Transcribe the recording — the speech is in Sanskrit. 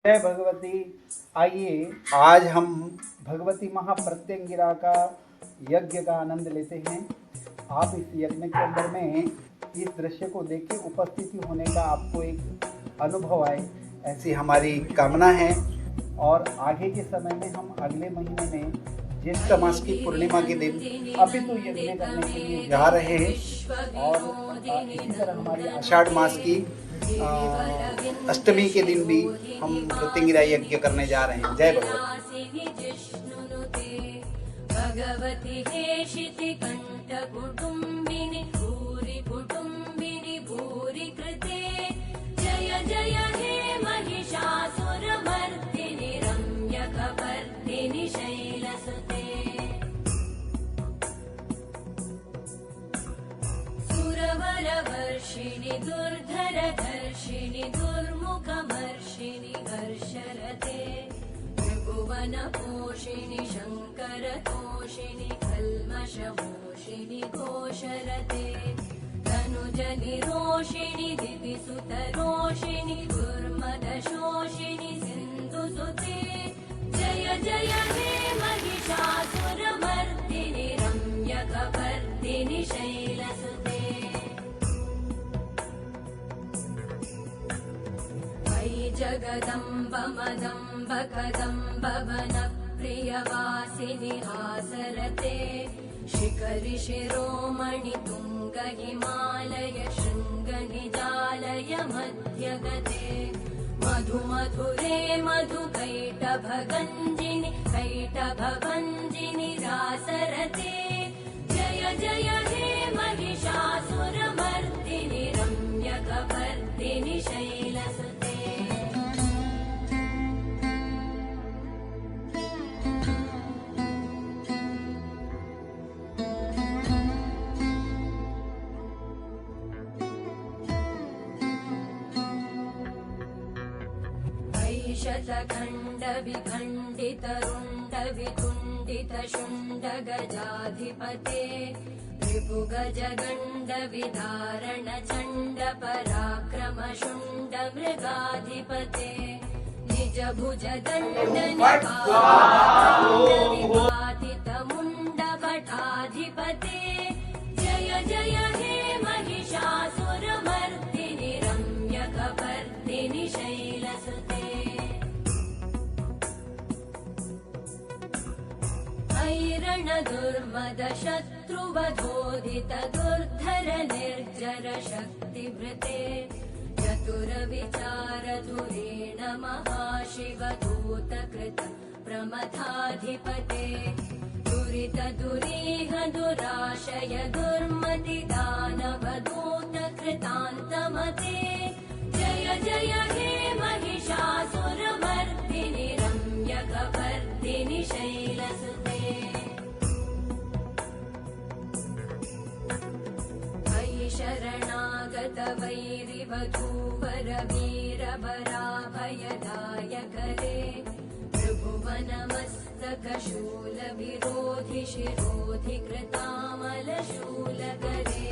जय भगवती। आइए आज हम भगवती महाप्रत्यंगिरा का यज्ञ का आनंद लेते हैं। आप इस यज्ञ के अंदर में इस दृश्य को देख के उपस्थिति होने का आपको एक अनुभव आए, ऐसी हमारी कामना है। और आगे के समय में हम अगले महीने में ज्येष्ठ मास की पूर्णिमा के दिन अपितु यज्ञ करने के लिए जा रहे हैं। और इसी तरह हमारी आषाढ़ मास की अष्टमी के दिन भी हम प्रत्यंगिरा यज्ञ करने जा रहे हैं। जय भगवती। हेशिति कंठ कुटुंबिनी भूरि कुटुंबिनी भूरि कृते जय जय हे महिषासुर मर्दिनि रम्यकपर्दिनि शैलसुते सुरवरवर्षिणि दुर्धरधर्षिणि दुर्मुखमर्षिणि हर्षरते त्रिभुवनपोषिणि शङ्करतोषिणि कल्मषमोषिणि घोषरते तनुजनिरोषिणि दिविसुतरोषिणि दुर्मदशोषिणि सिन्धुसुते जय जय हे महिषासुरमर्दिनि रम्यकपर्दिनि शैलसुते जगदम्ब मदम्ब कदम्ब वनप्रियवासिनि हासरते शिखरि शिरोमणि तुङ्ग हिमालय शृङ्गनिजालय मध्यगते मधुमधुरे मधुकैटभगञ्जिनि कैटभभञ्जिनि रासरते जय जय हे महिषासुरमर्दिनि रम्यकपर्दिनि शैलसुते शतखण्ड विखण्डित रुण्ड वितुण्डित शुण्ड गजाधिपते रिपुगज गण्ड विदारण चण्ड पराक्रम शुण्ड मृगाधिपते निज भुज दण्ड निपातित मुण्ड भटाधिपते जय जय हे महिषासुरमर्दिनि रम्यकपर्दिनि शैलसुते ऐरण दुर्मद शत्रुवधोदित दुर्धर निर्जर शक्तिभृते चतुर विचार धुरेण महाशिवदूत कृत प्रमथाधिपते दुरित दुरीह दुराशय दुर्मति दानवदूत कृतान्तमते जय जय हे महिषासुरमर्दिनि रम्यकपर्दिनि शैलसुते शरणागत वैरिवधूवर वीरवराभयदायकरे त्रिभुवनमस्तक शूल विरोधि शिरोधि कृतामल शूलकरे